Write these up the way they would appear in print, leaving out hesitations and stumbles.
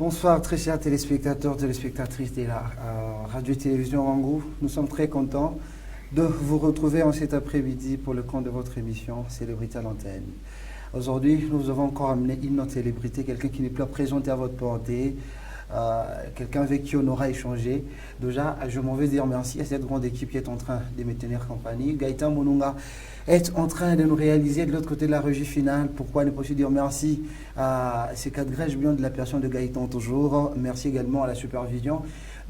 Bonsoir très chers téléspectateurs, téléspectatrices de la radio-télévision Rangou. Nous sommes très contents de vous retrouver en cet après-midi pour le compte de votre émission Célébrité à l'antenne. Aujourd'hui, nous avons encore amené une autre célébrité, quelqu'un qui n'est plus présenté à votre portée, quelqu'un avec qui on aura échangé. Déjà, je m'en vais dire merci à cette grande équipe qui est en train de me tenir compagnie. Gaëtan Monunga est en train de nous réaliser de l'autre côté de la régie finale. Pourquoi ne pas aussi dire merci à ces quatre grèches bien de la personne de Gaëtan toujours. Merci également à la supervision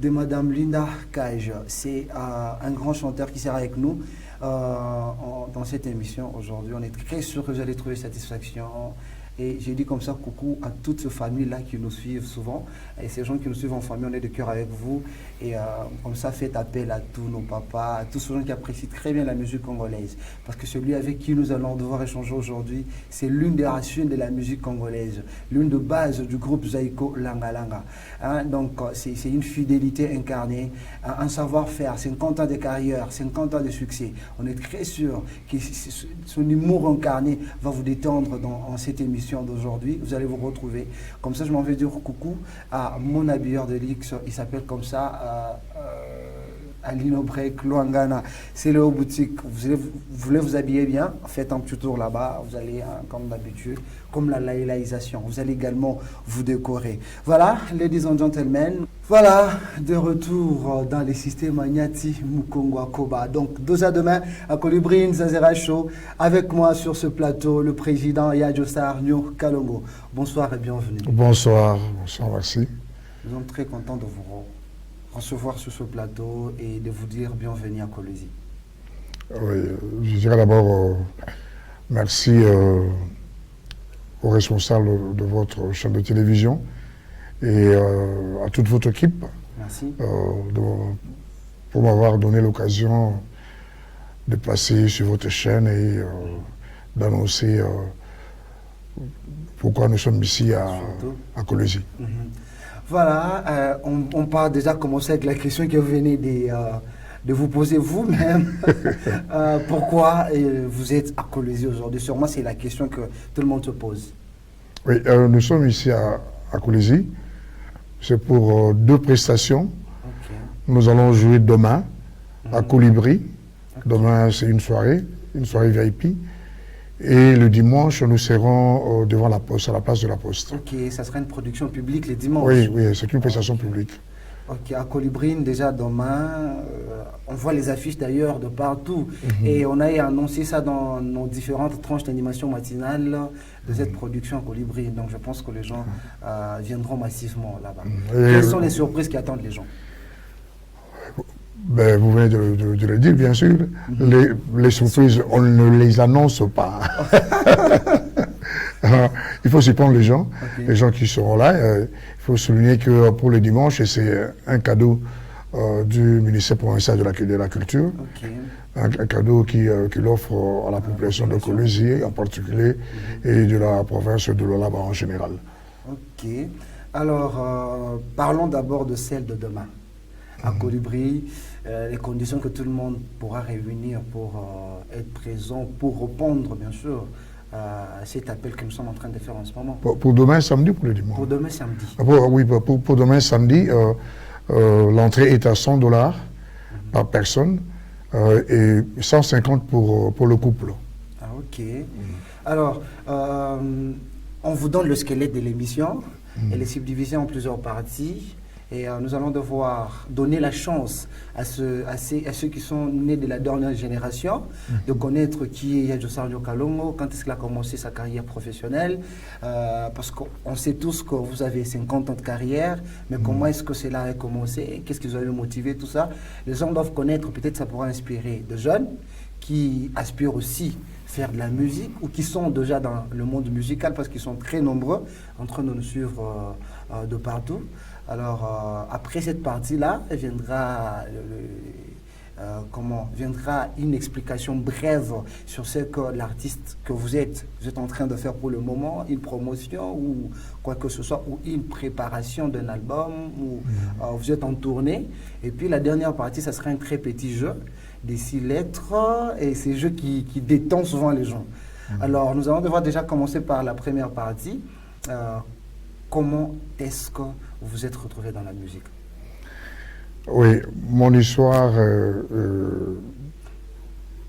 de Madame Linda Cage. C'est un grand chanteur qui sera avec nous dans cette émission aujourd'hui. On est très sûr que vous allez trouver satisfaction. Et j'ai dit comme ça coucou à toutes ces familles-là qui nous suivent souvent. Et ces gens qui nous suivent en famille, on est de cœur avec vous. Et comme ça, faites appel à tous nos papas, à tous ceux qui apprécient très bien la musique congolaise. Parce que celui avec qui nous allons devoir échanger aujourd'hui, c'est l'une des racines de la musique congolaise, l'une des bases du groupe Zaiko Langa Langa. Hein, donc, c'est une fidélité incarnée, un savoir-faire, 50 ans de carrière, 50 ans de succès. On est très sûr que son humour incarné va vous détendre en cette émission d'aujourd'hui. Vous allez vous retrouver. Comme ça, je m'en vais dire coucou à mon habilleur de luxe. Il s'appelle comme ça Alino Break Luangana. C'est le haut boutique. Vous voulez vous habiller bien, faites un petit tour là-bas. Vous allez, comme d'habitude, comme la laïlisation. Vous allez également vous décorer. Voilà, ladies and gentlemen. Voilà, de retour dans les systèmes Agnati Mukongwa Koba. Donc, deux à demain à Colibrine Zazera Show. Avec moi sur ce plateau, le président Yadjosar Nyo Kalongo. Bonsoir et bienvenue. Bonsoir, bonsoir, merci. Nous sommes très contents de vous recevoir sur ce plateau et de vous dire bienvenue à Colosi. Oui, je dirais d'abord merci aux responsables de votre chaîne de télévision et à toute votre équipe. Merci. Pour m'avoir donné l'occasion de passer sur votre chaîne et d'annoncer pourquoi nous sommes ici à Colosi. Voilà, on part déjà commencer avec la question que vous venez de vous poser vous-même. Pourquoi vous êtes à Colosi aujourd'hui? Sûrement, c'est la question que tout le monde se pose. Oui, nous sommes ici à Colosi. C'est pour deux prestations. Okay. Nous allons jouer demain à Colibri. Okay. Demain, c'est une soirée VIP. Et le dimanche, nous serons devant la Poste, à la place de la Poste. Ok, ça sera une production publique les dimanches. Oui, oui, c'est une prestation publique. Ok, à Colibrine, déjà demain, on voit les affiches d'ailleurs de partout. Et on a annoncé ça dans nos différentes tranches d'animation matinale de cette production à Colibrine. Donc je pense que les gens viendront massivement là-bas. Quelles sont les surprises qui attendent les gens? Ben, vous venez de le dire, bien sûr. Les surprises, on ne les annonce pas. Alors, il faut s'y prendre les gens, les gens qui seront là. Il faut souligner que pour le dimanche, c'est un cadeau du ministère provincial de la Culture. Un cadeau qu'il offre à la population de Colosi en particulier et de la province de l'Olaba en général. Ok. Alors, parlons d'abord de celle de demain. À Colibri, les conditions que tout le monde pourra réunir pour être présent, pour répondre, bien sûr, à cet appel que nous sommes en train de faire en ce moment. Pour demain samedi ou pour le dimanche? Pour demain samedi. Oui, pour demain samedi, l'entrée est à $100 par personne et 150 pour le couple. Ah, ok. Alors, on vous donne le squelette de l'émission. Elle est subdivisée en plusieurs parties. Et nous allons devoir donner la chance à ceux qui sont nés de la dernière génération de connaître qui est Yadjosar Nyo Kalongo, quand est-ce qu'il a commencé sa carrière professionnelle, parce qu'on sait tous que vous avez 50 ans de carrière, mais comment est-ce que cela a commencé, qu'est-ce qui vous a motivé, tout ça. Les gens doivent connaître, peut-être ça pourra inspirer de jeunes qui aspirent aussi faire de la musique ou qui sont déjà dans le monde musical parce qu'ils sont très nombreux en train de nous suivre de partout. Alors, après cette partie-là, viendra une explication brève sur ce que l'artiste que vous êtes en train de faire pour le moment, une promotion ou quoi que ce soit, ou une préparation d'un album, ou vous êtes en tournée. Et puis la dernière partie, ça sera un très petit jeu, des 6 lettres, et ces jeux qui détendent souvent les gens. Alors, nous allons devoir déjà commencer par la première partie. comment est-ce que vous vous êtes retrouvé dans la musique? Oui, mon histoire,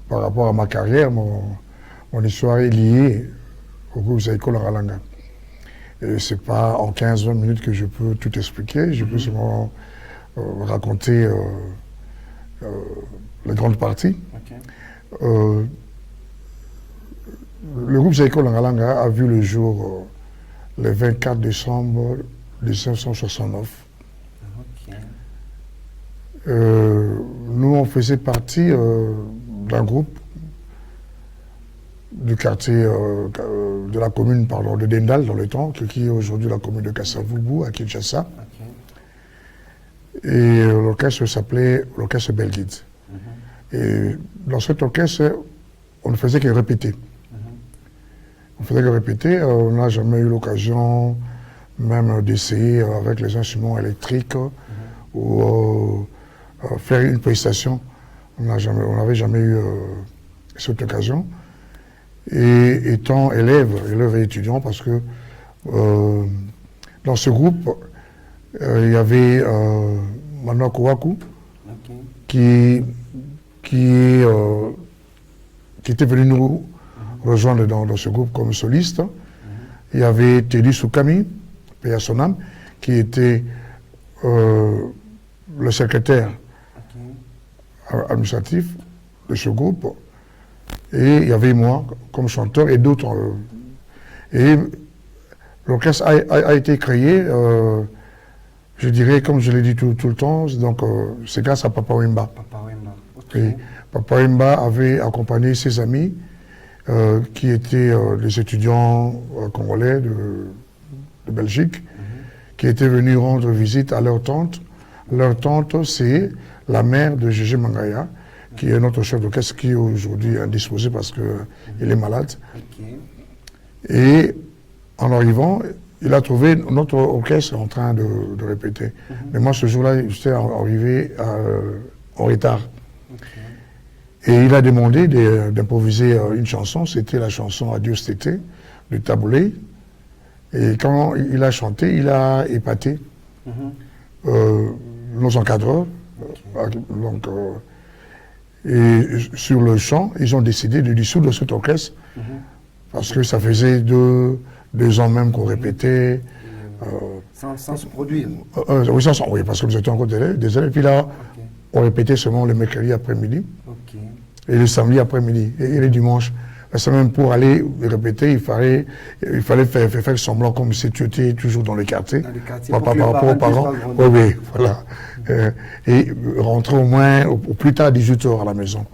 par rapport à ma carrière, mon histoire est liée au groupe Zaïko Langalanga. Ce n'est pas en 15-20 minutes que je peux tout expliquer, je peux seulement raconter les grandes parties. Okay. Le groupe Zaïko Langalanga a vu le jour le 24 décembre 1969. Okay. Nous, on faisait partie d'un groupe du quartier de la commune de Dendal dans le temps, qui est aujourd'hui la commune de Kasavubu à Kinshasa. Okay. Et l'orchestre s'appelait l'orchestre Belguide. Et dans cet orchestre, on ne faisait que répéter. On faisait que répéter, on n'a jamais eu l'occasion même d'essayer avec les instruments électriques ou faire une prestation. On n'avait jamais eu cette occasion. Et étant élève et étudiant, parce que dans ce groupe, il y avait Manoa Kouakou, okay. qui était venu nous rejoindre dans ce groupe comme soliste. Il y avait Teddy Soukami, paix à son âme, qui était le secrétaire administratif de ce groupe. Et il y avait moi comme chanteur et d'autres. Et l'orchestre a été créé, je dirais, comme je l'ai dit tout le temps, donc c'est grâce à Papa Wemba. Papa Wemba. Okay. Papa Wemba avait accompagné ses amis qui étaient des étudiants congolais de Belgique, qui étaient venus rendre visite à leur tante. Leur tante, c'est la mère de Gégé Mangaya, qui est notre chef d'orchestre, qui est aujourd'hui indisposé parce qu'il est malade. Okay. Et en arrivant, il a trouvé notre orchestre en train de répéter. Mais moi, ce jour-là, j'étais arrivé en retard. Okay. Et il a demandé d'improviser une chanson, c'était la chanson Adieu cet été, de Taboulé. Et quand il a chanté, il a épaté nos encadreurs. Okay. Donc, et sur le chant, ils ont décidé de dissoudre cet orchestre parce que ça faisait deux ans même qu'on répétait. Sans se produire. Oui, parce que nous étions encore des élèves. Puis là, okay. On répétait seulement le mercredi après-midi et le samedi après-midi et le dimanche. Parce que même pour aller répéter, il fallait faire semblant comme si tu étais toujours dans le quartier. Dans le quartier par rapport aux parents. Oui, voilà. Et rentrer au moins au plus tard à 18h à la maison.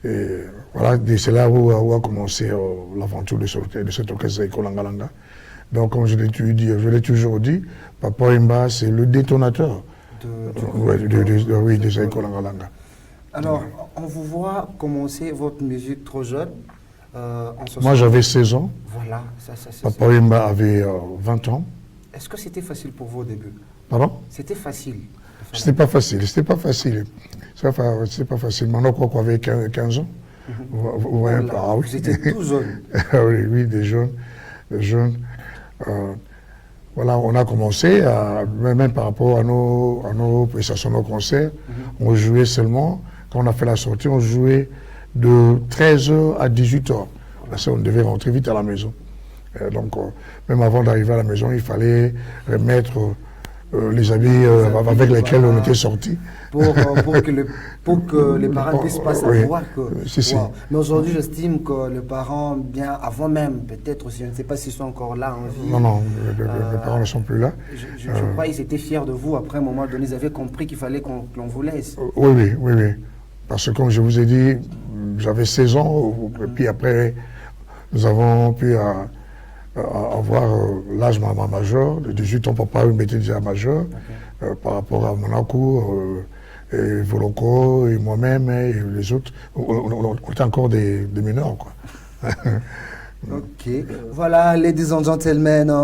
Et voilà, c'est là où a commencé l'aventure de cet orchestre Zaïko Langalanga. Donc, comme je l'ai toujours dit, Papa Wemba, c'est le détonateur de Zaïko Langalanga. Alors, on vous voit commencer votre musique trop jeune. Moi, j'avais 16 ans. Voilà, Papa Wemba avait 20 ans. Est-ce que c'était facile pour vous au début? Pardon? C'était facile. C'était pas facile. C'était pas facile. Maintenant, quoi qu'on avait 15 ans. Vous étiez tout jeune. Oui, des jeunes. Voilà, on a commencé, même par rapport à nos prestations, nos concerts, on jouait seulement, quand on a fait la sortie, on jouait de 13h à 18h. Parce qu'on devait rentrer vite à la maison. Donc, même avant d'arriver à la maison, il fallait remettre les habits avec lesquels on était sortis. Pour que les parents puissent pas savoir que... Wow. Mais aujourd'hui, j'estime que les parents, bien avant même, peut-être aussi, je ne sais pas s'ils sont encore là en vie. Non, les parents ne sont plus là. Je crois qu'ils étaient fiers de vous. Après un moment donné, ils avaient compris qu'il fallait qu'on vous laisse. Oui. Parce que comme je vous ai dit, j'avais 16 ans, et puis après, nous avons pu avoir l'âge majeur, de 18 ans, papa m'était déjà majeur, par rapport à Monaco, et Voloko, et moi-même, et les autres. On était encore des mineurs, quoi. Ok, voilà, ladies and gentlemen,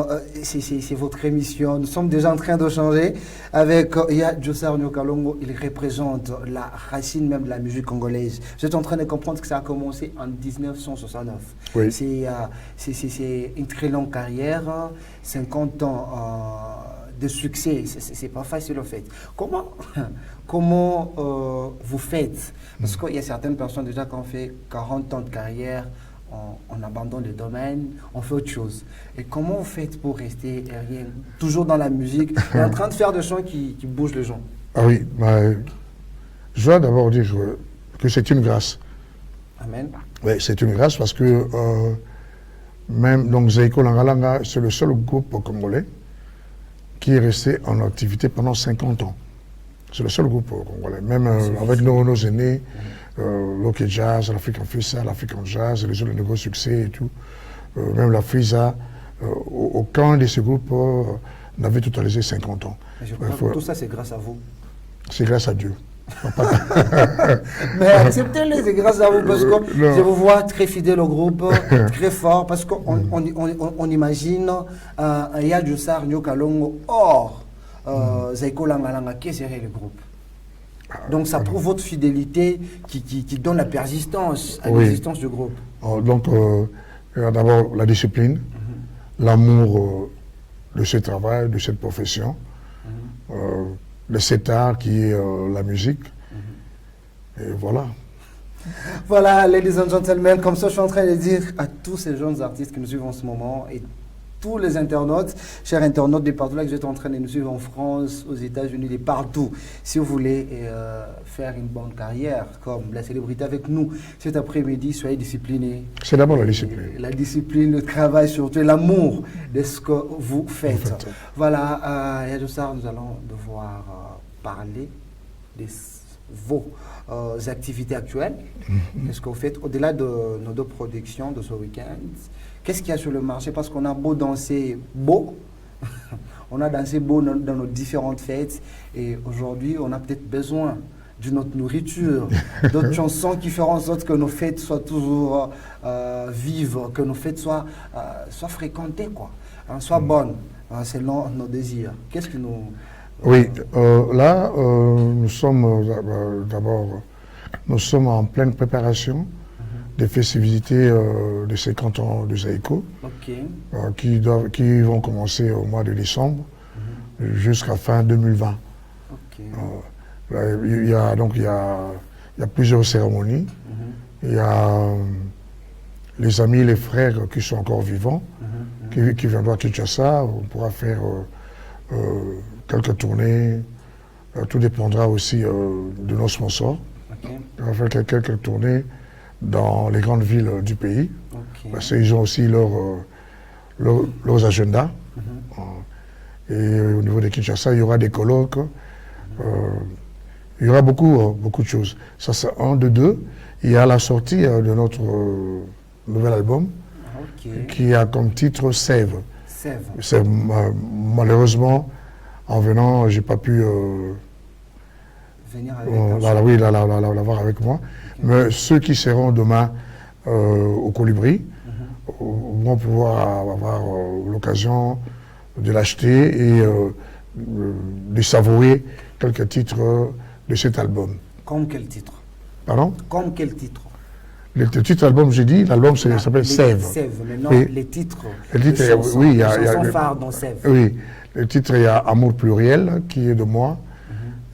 c'est votre émission. Nous sommes déjà en train de changer avec Djossar Nyokalongo. Il représente la racine même de la musique congolaise. Vous êtes en train de comprendre que ça a commencé en 1969. Oui. C'est une très longue carrière, 50 ans de succès. C'est pas facile en fait. Comment vous faites? Parce qu'il y a certaines personnes déjà qui ont fait 40 ans de carrière. On abandonne le domaine, on fait autre chose. Et comment vous faites pour rester toujours dans la musique et en train de faire des chants qui bougent les gens? Ah oui, je dois d'abord dire que c'est une grâce. Amen. Oui, c'est une grâce parce que même donc Zaiko Langalanga, c'est le seul groupe congolais qui est resté en activité pendant 50 ans. C'est le seul groupe congolais, même avec nos aînés. L'Ok Jazz, l'African Freestyle, l'African Jazz, les autres nouveaux succès et tout. Même la Freeza, aucun de ces groupes n'avait totalisé 50 ans. Je crois que tout ça, c'est grâce à vous. C'est grâce à Dieu. Mais acceptez-le, c'est grâce à vous, parce que je vous vois très fidèle au groupe, très fort, parce qu'on imagine Djossar Nyokalongo hors Zaiko Langalanga, qui serait le groupe? Donc ça prouve votre fidélité qui donne la persistance à l'existence du groupe. Donc d'abord la discipline, l'amour de ce travail, de cette profession, de cet art qui est la musique. Et voilà. Voilà, ladies and gentlemen, comme ça je suis en train de dire à tous ces jeunes artistes qui nous suivent en ce moment et tous les internautes, chers internautes de partout là que vous êtes en train de nous suivre en France, aux États-Unis, de partout. Si vous voulez faire une bonne carrière comme la célébrité avec nous cet après-midi, soyez disciplinés. C'est d'abord la discipline. La discipline, le travail surtout, l'amour de ce que vous faites. Voilà, Djossar, nous allons devoir parler de vos activités actuelles. Qu'est-ce que vous faites au-delà de nos deux productions de ce week-end? Qu'est-ce qu'il y a sur le marché? Parce qu'on a beau danser beau, on a dansé beau dans nos différentes fêtes, et aujourd'hui, on a peut-être besoin d'une autre nourriture, d'autres chansons qui feront en sorte que nos fêtes soient toujours vives, que nos fêtes soient fréquentées, quoi, soient bonnes, selon nos désirs. Qu'est-ce que nous... Oui, là, nous sommes d'abord, nous sommes en pleine préparation des festivités de 50 ans de Zaiko, qui vont commencer au mois de décembre jusqu'à fin 2020. Il y a plusieurs cérémonies. Il y a les amis et les frères qui sont encore vivants, qui viendront à Kinshasa. On pourra faire quelques tournées. Tout dépendra aussi de nos sponsors. On va faire quelques tournées dans les grandes villes du pays, parce qu'ils ont aussi leurs agendas. Et au niveau de Kinshasa, il y aura des colloques, il y aura beaucoup de choses. Ça, c'est un de deux. Il y a la sortie de notre nouvel album, qui a comme titre Sève. Malheureusement, en venant, j'ai pas pu l'avoir avec moi. Mais ceux qui seront demain au Colibri vont pouvoir avoir l'occasion de l'acheter et de savourer quelques titres de cet album. Comme quel titre? Pardon? Comme quel titre? Le titre album, j'ai dit, l'album s'appelle Sève. Sève, mais non, les titres. Les chansons phares dans Sève. Oui, le titre, il y a Amour pluriel, qui est de moi.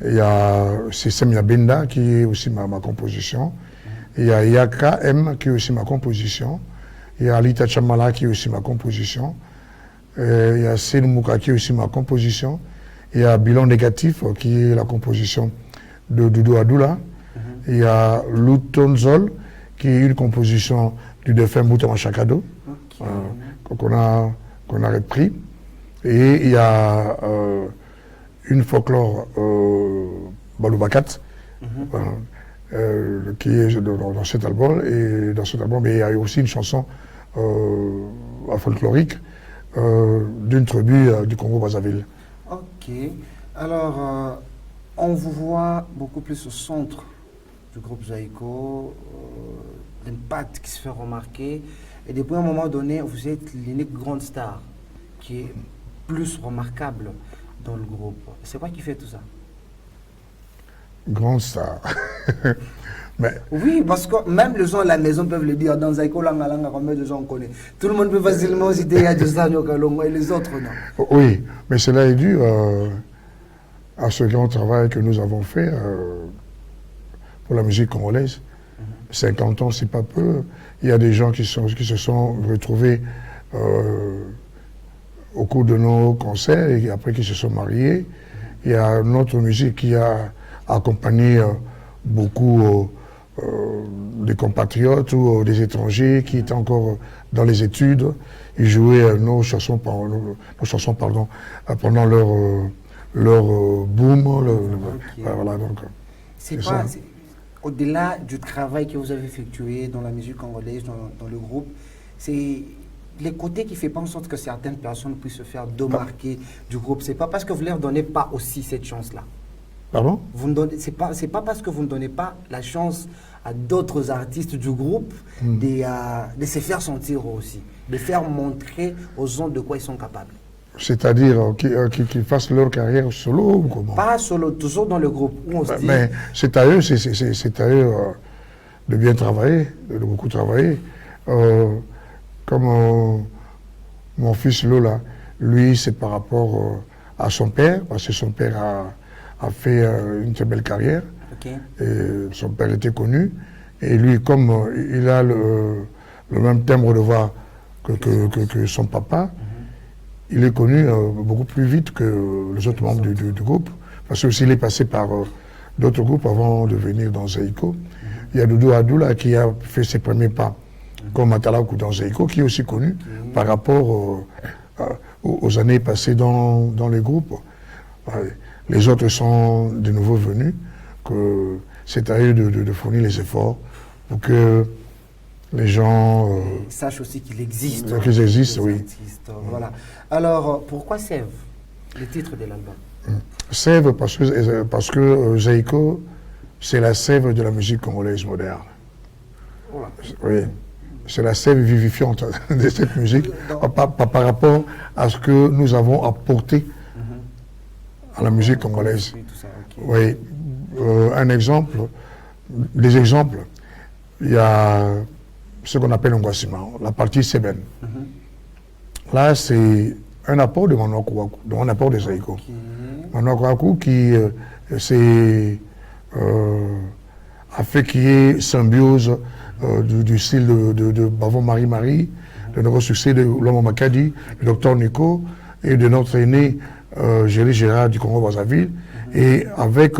Il y a Semia Benda, qui est aussi ma composition. Il y a Yaka M, qui est aussi ma composition. Il y a Alita Chamala, qui est aussi ma composition. Il y a Senumuka, qui est aussi ma composition. Il y a Bilan Négatif, qui est la composition de Doudou Adoula. Il y a Lutonzol, qui est une composition du défunt Moutama Chakado, qu'on a repris. Et il y a une folklore Baloubakat, qui est dans cet album. Et dans cet album, il y a aussi une chanson folklorique d'une tribu du Congo-Brazzaville. Ok. Alors, on vous voit beaucoup plus au centre du groupe Zaiko, l'impact qui se fait remarquer. Et depuis un moment donné, vous êtes l'unique grande star qui est plus remarquable dans le groupe. C'est quoi qui fait tout ça? Grande star. Mais... Oui, parce que même les gens à la maison peuvent le dire. Dans Zaiko Langalanga, combien de gens on connaît? Tout le monde peut facilement citer Adjusano Kalongo et les autres, non? Oui, mais cela est dû à ce grand travail que nous avons fait pour la musique congolaise. 50 ans, c'est pas peu. Il y a des gens qui se sont retrouvés au cours de nos concerts et après qui se sont mariés. Il y a notre musique qui a accompagné beaucoup des compatriotes ou des étrangers qui étaient encore dans les études. Ils jouaient nos chansons pendant leur boom. Voilà, donc, c'est pas... Au-delà du travail que vous avez effectué dans la musique congolaise, dans le groupe, c'est les côtés qui ne font pas en sorte que certaines personnes puissent se faire démarquer du groupe. Ce n'est pas parce que vous ne leur donnez pas aussi cette chance-là. Pardon? Ce n'est pas parce que vous ne donnez pas la chance à d'autres artistes du groupe de se faire sentir aussi, de faire montrer aux gens de quoi ils sont capables. C'est-à-dire qu'ils fassent leur carrière solo ou comment? Pas solo, toujours dans le groupe. Où on se dit... Mais c'est à eux, c'est à eux de bien travailler, de beaucoup travailler. Comme mon fils Lola, lui, c'est par rapport à son père, parce que son père a fait une très belle carrière. Okay. Et son père était connu. Et lui, comme il a le même timbre de voix que son papa, il est connu beaucoup plus vite que les autres membres du groupe, parce qu'il est passé par d'autres groupes avant de venir dans Zaiko. Il y a Doudou Adoula qui a fait ses premiers pas comme Atalakou dans Zaiko, qui est aussi connu par rapport aux années passées dans les groupes. Les autres sont de nouveau venus, que c'est à eux de fournir les efforts pour que les gens sachent aussi qu'il existe. Qu'ils existent, oui. Voilà. Alors, pourquoi Sève, le titre de l'album? Sève parce que Zaiko, c'est la sève de la musique congolaise moderne. Voilà. Oui. C'est la sève vivifiante de cette musique par rapport à ce que nous avons apporté à la musique congolaise. Oui. Un exemple, des exemples, il y a ce qu'on appelle un Ngwasima, la partie Seben. Là, c'est un apport de Manoa Kouakou, donc un apport de Zaiko. Manoa Kouakou qui a fait qu'il y ait symbiose du style de Bavon Marie-Marie, de nouveau succès de Lomo Makadi, du docteur Nico et de notre aîné Géry Gérard du Congo-Brazzaville. Et avec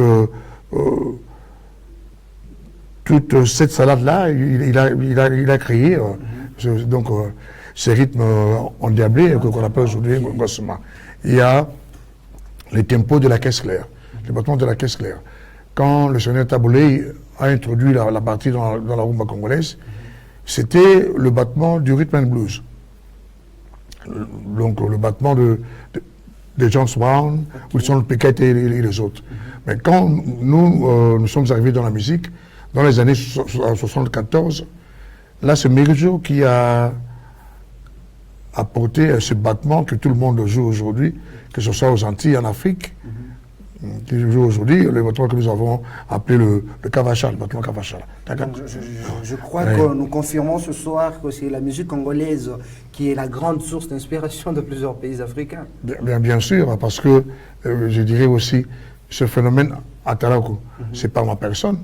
toute cette salade-là, il a créé donc, ces rythmes endiablés qu'on appelle aujourd'hui Ngwasima. Il y a les tempos de la caisse claire, le battement de la caisse claire. Quand le seigneur Taboulé a introduit la partie dans la rumba congolaise, c'était le battement du rhythm and blues. Donc le battement de James Brown, Wilson Pickett et les autres. Mais quand nous sommes arrivés dans la musique, dans les années 74, là c'est Merijo qui a apporté ce battement que tout le monde joue aujourd'hui, que ce soit aux Antilles, en Afrique, qui joue aujourd'hui, le battement que nous avons appelé le Kavachal, le battement Kavachal. Je crois que nous confirmons ce soir que c'est la musique congolaise qui est la grande source d'inspiration de plusieurs pays africains. Bien sûr, parce que je dirais aussi, ce phénomène Atalakou, c'est pas ma personne.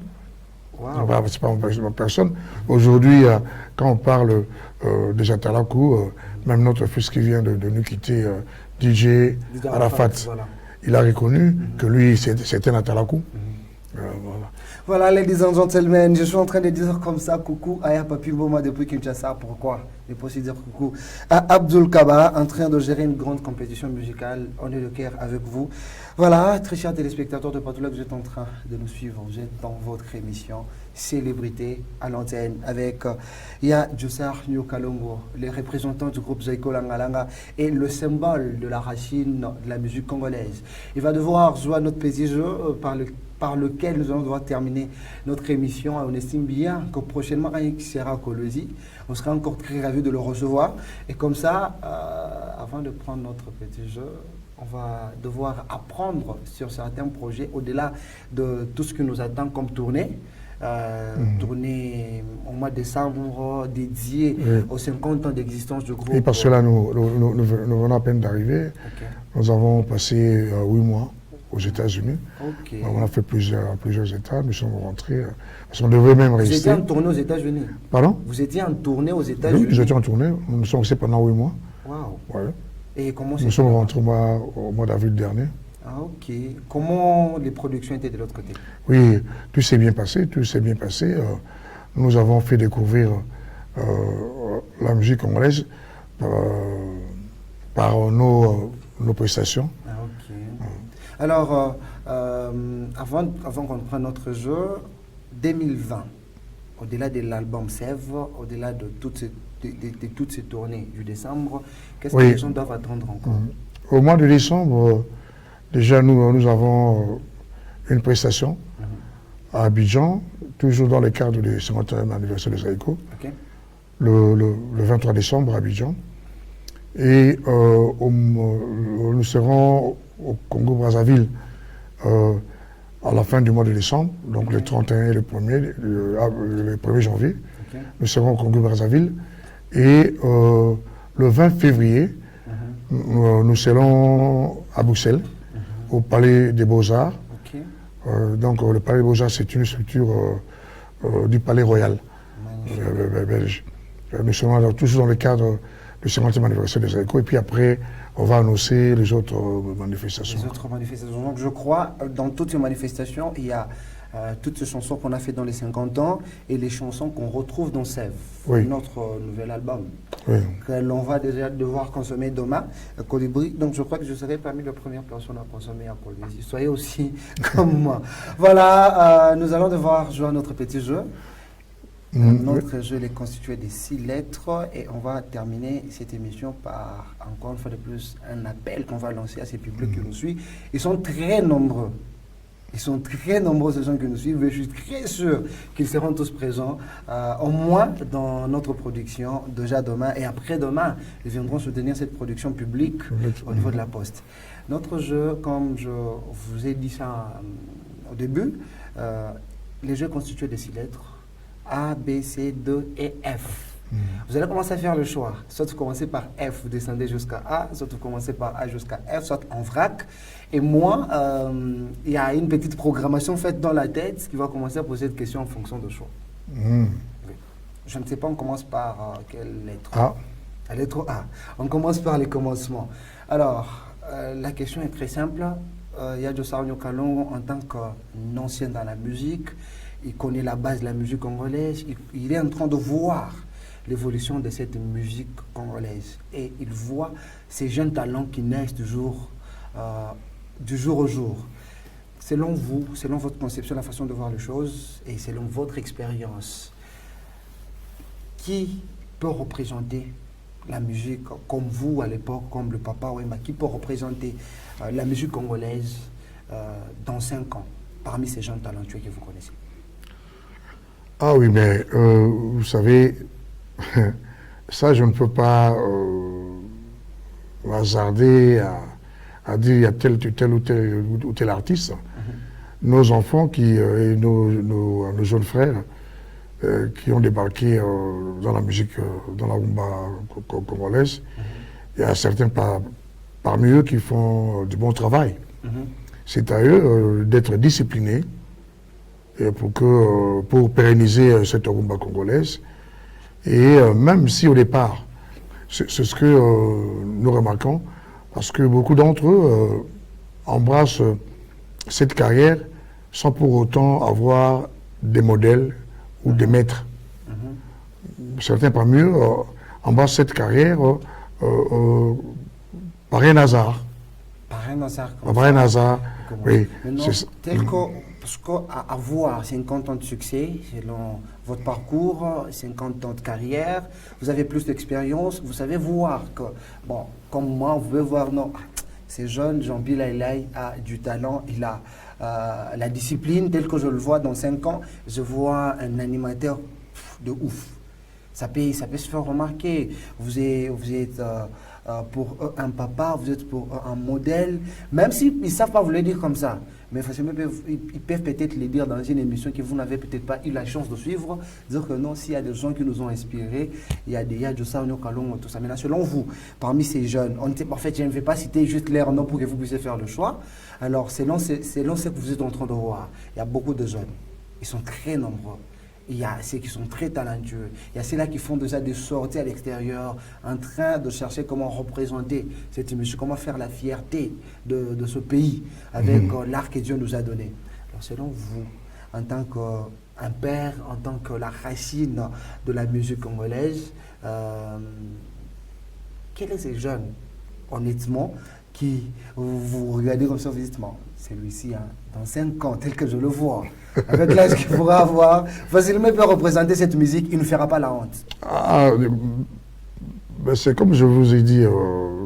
Wow. C'est pas ma personne. Aujourd'hui, quand on parle des Atalakou, même notre fils qui vient de nous quitter, DJ Arafat, voilà. Il a reconnu que lui, c'était un Atalakou. Voilà, ladies and gentlemen, je suis en train de dire comme ça, coucou, Aya Papi Mboma depuis Kinshasa. Pourquoi? Je peux aussi dire coucou à Abdul Kaba, en train de gérer une grande compétition musicale. On est de cœur avec vous. Voilà, très chers téléspectateurs de Patoula, vous êtes en train de nous suivre. Vous êtes dans votre émission célébrité à l'antenne avec Ya Djossar Nyokalongo, les représentants du groupe Zaiko Langalanga et le symbole de la racine de la musique congolaise. Il va devoir jouer à notre petit jeu par lequel nous allons devoir terminer notre émission. On estime bien que prochainement, il sera Kolosi. On sera encore très ravis de le recevoir. Et comme ça, avant de prendre notre petit jeu, on va devoir apprendre sur certains projets au-delà de tout ce qui nous attend comme tournée. Tournée au mois de décembre dédiée aux 50 ans d'existence du groupe. Et parce que là, nous venons à peine d'arriver. Okay. Nous avons passé 8 mois aux États-Unis. Okay. On a fait plusieurs États. Nous sommes rentrés. Parce qu'on devait même rester. Vous étiez en tournée aux États-Unis? Pardon? Vous étiez en tournée aux États-Unis? Oui, nous étions en tournée. Nous sommes restés pendant 8 mois. Waouh! Ouais. Et comment nous sommes rentrés au mois d'avril dernier. Ah, ok. Comment les productions étaient de l'autre côté? Oui, tout s'est bien passé, nous avons fait découvrir la musique congolaise par nos prestations. Ah, ok. Alors, avant qu'on prenne notre jeu, 2020, au-delà de l'album Sève, au-delà de toutes ces tournées du décembre, qu'est-ce que les gens doivent attendre encore? Au mois de décembre, déjà, nous avons une prestation à Abidjan, toujours dans le cadre du 50e anniversaire de Zaiko, okay. le 23 décembre à Abidjan. Et nous serons au Congo-Brazzaville à la fin du mois de décembre, donc le 31 et le 1er janvier. Okay. Nous serons au Congo-Brazzaville. Et le 20 février, nous serons à Bruxelles, au Palais des Beaux-Arts. Okay. Donc le Palais des Beaux-Arts, c'est une structure du Palais Royal belge. Nous serons toujours dans le cadre du 50e anniversaire de Zaiko. Et puis après, on va annoncer les autres manifestations. Les autres manifestations. Donc je crois, dans toutes ces manifestations, il y a toutes ces chansons qu'on a fait dans les 50 ans et les chansons qu'on retrouve dans Sève, notre nouvel album, que l'on va déjà devoir consommer demain à Colibri. Donc je crois que je serai parmi les premières personnes à consommer à Colibri. Soyez aussi comme moi. Voilà, nous allons devoir jouer à notre petit jeu. Notre jeu est constitué de 6 lettres et on va terminer cette émission par, encore une fois de plus, un appel qu'on va lancer à ces publics qui nous suivent. Ils sont très nombreux. Ils sont très nombreux, ces gens qui nous suivent, et je suis très sûr qu'ils seront tous présents, au moins dans notre production, déjà demain et après-demain. Ils viendront soutenir cette production publique au niveau de la Poste. Notre jeu, comme je vous ai dit ça au début, les jeux constitués de 6 lettres, A, B, C, D et F. Vous allez commencer à faire le choix. Soit vous commencez par F, vous descendez jusqu'à A, soit vous commencez par A jusqu'à F, soit en vrac. Et moi, il y a une petite programmation faite dans la tête qui va commencer à poser des questions en fonction de choix. Je ne sais pas, on commence par quelle lettre? A. La lettre A. On commence par les commencements. Alors, la question est très simple. Ya Djossar Nyokalongo, en tant qu'ancien dans la musique, il connaît la base de la musique congolaise. Il est en train de voir l'évolution de cette musique congolaise. Et il voit ces jeunes talents qui naissent du jour au jour. Selon vous, selon votre conception, la façon de voir les choses, et selon votre expérience, qui peut représenter la musique comme vous à l'époque, comme le Papa Wemba, qui peut représenter la musique congolaise dans 5 ans, parmi ces jeunes talentueux que vous connaissez? Ah oui, mais vous savez, ça je ne peux pas hasarder à dire il y a tel ou tel artiste. Nos enfants et nos jeunes frères qui ont débarqué dans la musique, dans la rumba congolaise, il y a certains parmi eux qui font du bon travail. C'est à eux d'être disciplinés pour pérenniser cette rumba congolaise. Et même si au départ, c'est ce que nous remarquons, parce que beaucoup d'entre eux embrassent cette carrière sans pour autant avoir des modèles ou des maîtres. Certains parmi eux embrassent cette carrière par un hasard. Par un hasard. Par un hasard, oui. Tel que, parce qu'avoir 50 ans de succès, selon votre parcours, 50 ans de carrière, vous avez plus d'expérience, vous savez voir que, bon, comme moi, vous pouvez voir, non, c'est jeune, Jean-Pierre Lailai a du talent, il a la discipline, telle que je le vois dans 5 ans, je vois un animateur de ouf. Ça peut se faire remarquer. Vous êtes pour eux un papa, vous êtes pour eux un modèle, même s'ils ne savent pas vous le dire comme ça. Mais facilement, ils peuvent peut-être le dire dans une émission que vous n'avez peut-être pas eu la chance de suivre, dire que non, s'il y a des gens qui nous ont inspirés, il y a des Yadjosa, Kalong, tout ça. Mais là, selon vous, parmi ces jeunes, en fait, je ne vais pas citer juste leur nom pour que vous puissiez faire le choix. Alors, selon ce que vous êtes en train de voir, il y a beaucoup de jeunes. Ils sont très nombreux. Il y a ceux qui sont très talentueux. Il y a ceux-là qui font déjà des sorties à l'extérieur, en train de chercher comment représenter cette émission, comment faire la fierté de ce pays avec l'art que Dieu nous a donné. Alors, selon vous, en tant qu'un père, en tant que la racine de la musique congolaise, quels sont ces jeunes, honnêtement, qui vous regardez comme ça, vous dites, celui-ci, hein, dans 5 ans, tel que je le vois, avec l'âge qu'il pourra avoir, facilement il peut représenter cette musique, il ne fera pas la honte. C'est comme je vous ai dit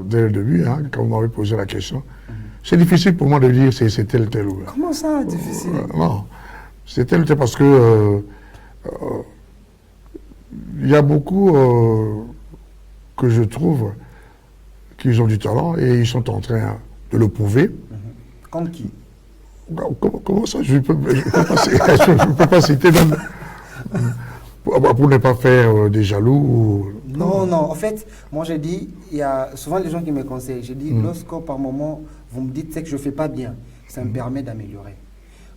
dès le début, hein, quand vous m'avez posé la question. C'est difficile pour moi de dire c'est tel ou... Comment ça, difficile? Non, c'est tel parce que il y a beaucoup que je trouve qui ont du talent et ils sont en train de le prouver. Comme qui? Comment ça? Je ne peux pas citer même pour ne pas faire des jaloux. Non, en fait, moi j'ai dit, il y a souvent les gens qui me conseillent, j'ai dit, lorsque par moment vous me dites que je ne fais pas bien, ça me permet d'améliorer.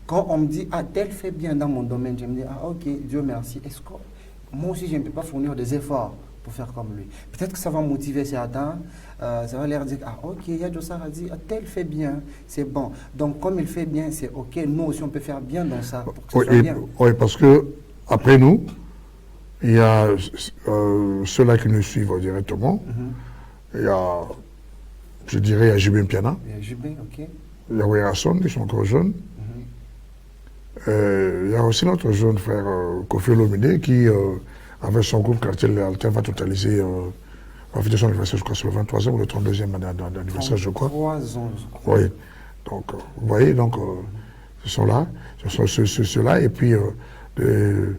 Quand on me dit, tel fait bien dans mon domaine, je me dis, ok, Dieu merci, est-ce que moi aussi je ne peux pas fournir des efforts pour faire comme lui? Peut-être que ça va motiver certains, ça va leur dire, ok, Yadjosa a dit, tel fait bien, c'est bon. Donc comme il fait bien, c'est ok, nous aussi on peut faire bien dans ça pour que ça soit bien. Oui, parce que après nous, il y a ceux-là qui nous suivent directement. Il y a, je dirais, il y a Jubin Piana. Il y a Jubin, ok. Il y a Werason, qui sont encore jeunes. Il y a aussi notre jeune frère Kofi Olomide qui, avec son groupe Quartier Alter, va totaliser la fête de son anniversaire, je crois, sur le 23e ou le 32e anniversaire, je crois. 3 ans, je crois. Oui. Donc, vous voyez, donc, ce sont là, ce sont ceux-là, et puis les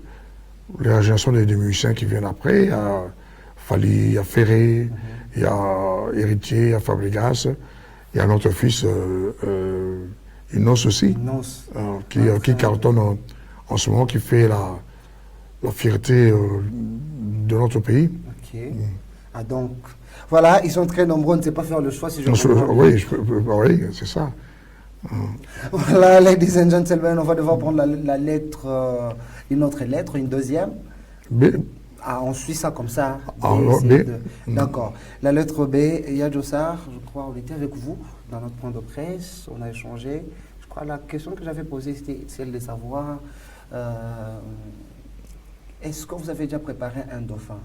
générations des musiciens qui viennent après, il y a Fali, il y a Ferré, il y a Héritier, il y a Fabregas, il y a notre fils Inos aussi, qui cartonne en ce moment, qui fait la fierté de notre pays. Ok. Donc, voilà, ils sont très nombreux, on ne sait pas faire le choix si je comprends. Oui, c'est ça. Voilà, ladies and gentlemen, on va devoir prendre la lettre, une autre lettre, une deuxième. B. On suit ça comme ça. B. D'accord. La lettre B, Yadjosa, je crois, on était avec vous dans notre point de presse, on a échangé. Je crois que la question que j'avais posée, c'était celle de savoir, est-ce que vous avez déjà préparé un dauphin?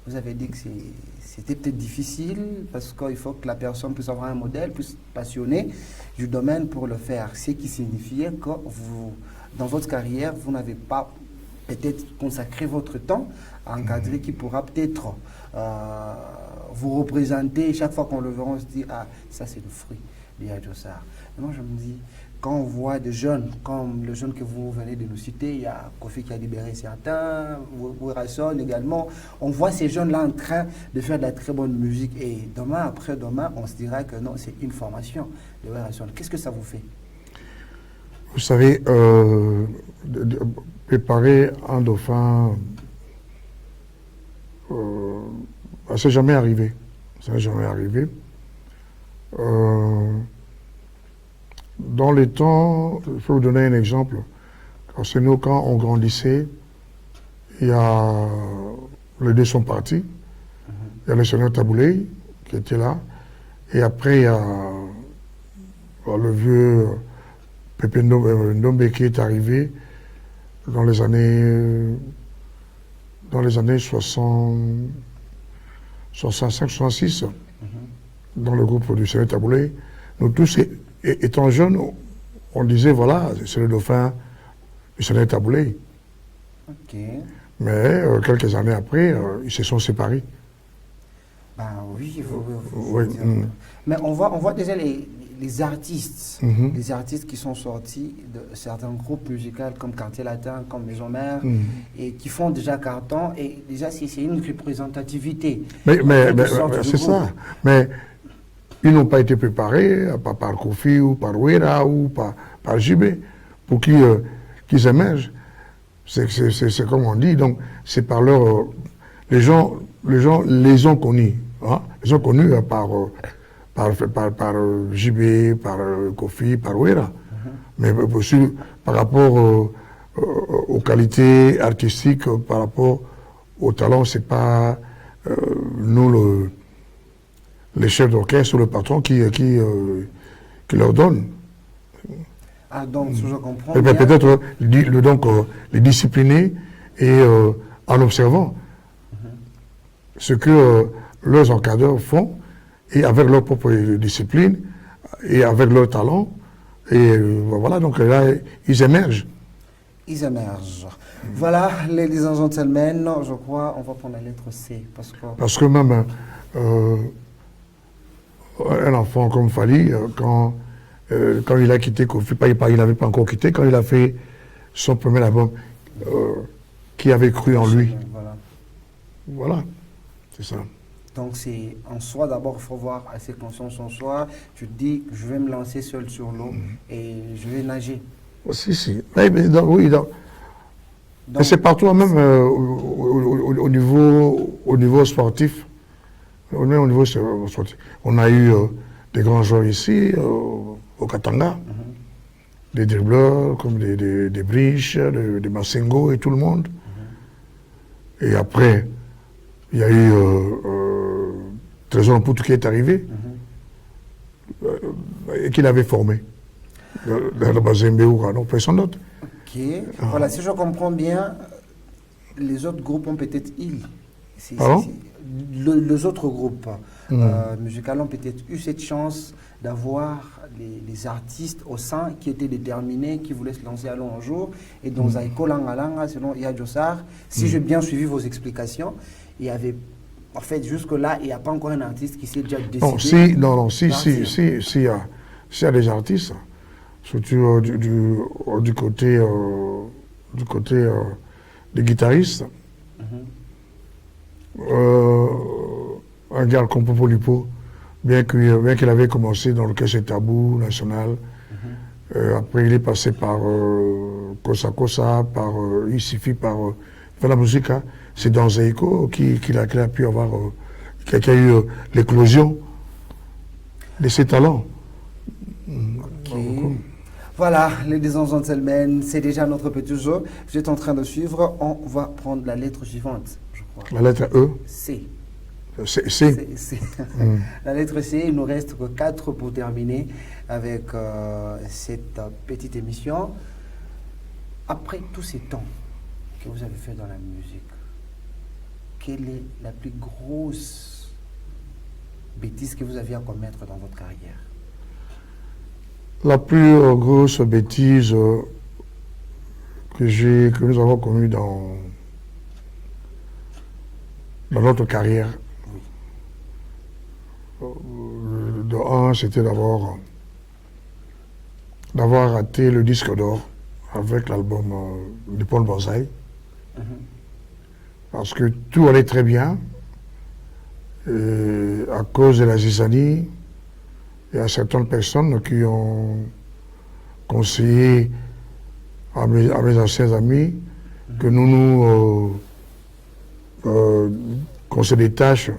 Vous avez dit que c'était peut-être difficile parce qu'il faut que la personne puisse avoir un modèle, puisse passionner du domaine pour le faire. Ce qui signifiait que vous, dans votre carrière, vous n'avez pas peut-être consacré votre temps à encadrer qui pourra peut-être vous représenter. Chaque fois qu'on le verra, on se dit, ça c'est le fruit de Yadjosa. Moi je me dis, quand on voit des jeunes, comme le jeune que vous venez de nous citer, il y a Kofi qui a libéré certains, Werason également, on voit ces jeunes-là en train de faire de la très bonne musique et demain, après-demain, on se dira que non, c'est une formation de Werason. Qu'est-ce que ça vous fait? Vous savez, préparer un dauphin, ça n'est jamais arrivé. Ça n'est jamais arrivé. Dans les temps, je peux vous donner un exemple. Parce que nous, quand on grandissait, il y a les deux sont partis. Il y a le seigneur Taboulé qui était là. Et après, il y a le vieux Pépé Ndombe qui est arrivé dans les années 65-66, dans le groupe du seigneur Taboulé. nous tous, étant jeunes, on disait, voilà, c'est le dauphin du Sénégal Taboulé. Ok. Mais quelques années après, ils se sont séparés. Ben oui, Oui. Mais on voit déjà les artistes, les artistes qui sont sortis de certains groupes musicaux comme Quartier Latin, comme Maison Mère, et qui font déjà carton, et déjà c'est une représentativité. Mais c'est ça. Mais ils n'ont pas été préparés par Kofi ou par Ouera ou par JB pour qu'ils émergent. C'est comme on dit, donc c'est par leur... les gens les ont connus. Hein? Ils ont connus par JB, par Kofi, par Ouera. Mais par rapport aux qualités artistiques, par rapport au talent, c'est pas nous les chefs d'orchestre ou le patron qui leur donne. Ah, donc, je comprends. Peut-être les discipliner et en observant ce que leurs encadreurs font et avec leur propre discipline et avec leur talent. Et voilà, donc là, ils émergent. Ils émergent. Voilà, ladies and gentlemen, je crois on va prendre la lettre C. Parce que même un enfant comme Fally, quand il a quitté Kofi, il n'avait pas encore quitté, quand il a fait son premier album, qui avait cru en lui. Voilà, c'est ça. Donc c'est en soi, d'abord, il faut voir assez conscience en soi. Tu te dis, je vais me lancer seul sur l'eau et je vais nager. Si. Oui, mais c'est partout, même au niveau sportif. Au niveau sportif. On a eu des grands joueurs ici, au Katanga, des dribbleurs comme des Briches, des Massengo et tout le monde. Et après, il y a eu Trésor Mputu qui est arrivé et qui l'avait formé. Dans le Bazembe ou non, personne d'autre. Ok, voilà, si je comprends bien, les autres groupes ont peut-être eu. Les autres groupes musicaux ont peut-être eu cette chance d'avoir les artistes au sein qui étaient déterminés, qui voulaient se lancer à long jour. Et dans Zaiko Langalanga, selon Yadjosar, si j'ai bien suivi vos explications, il y avait, en fait, jusque-là, il n'y a pas encore un artiste qui s'est déjà décidé. S'il y a des artistes, surtout du côté des guitaristes, un gars comme Popo Lupo, bien qu'il avait commencé dans l'orchestre Tabou national, après il est passé par Kosa Kosa, par Isifi, par la musique, hein. C'est dans Zaiko qu'il a pu avoir, qu'il y a eu l'éclosion de ses talents. Voilà, ladies and gentlemen, c'est déjà notre petit jeu. Vous êtes en train de suivre. On va prendre la lettre suivante, je crois. La lettre E. C. C. La lettre C, il nous reste que 4 pour terminer avec cette petite émission. Après tous ces temps que vous avez fait dans la musique, quelle est la plus grosse bêtise que vous aviez à commettre dans votre carrière? La plus grosse bêtise que nous avons commise dans notre carrière, c'était d'avoir raté le disque d'or avec l'album de Paul Bonsaï. Parce que tout allait très bien, et à cause de la zizanie, il y a certaines personnes qui ont conseillé à mes anciens amis que qu'on se détache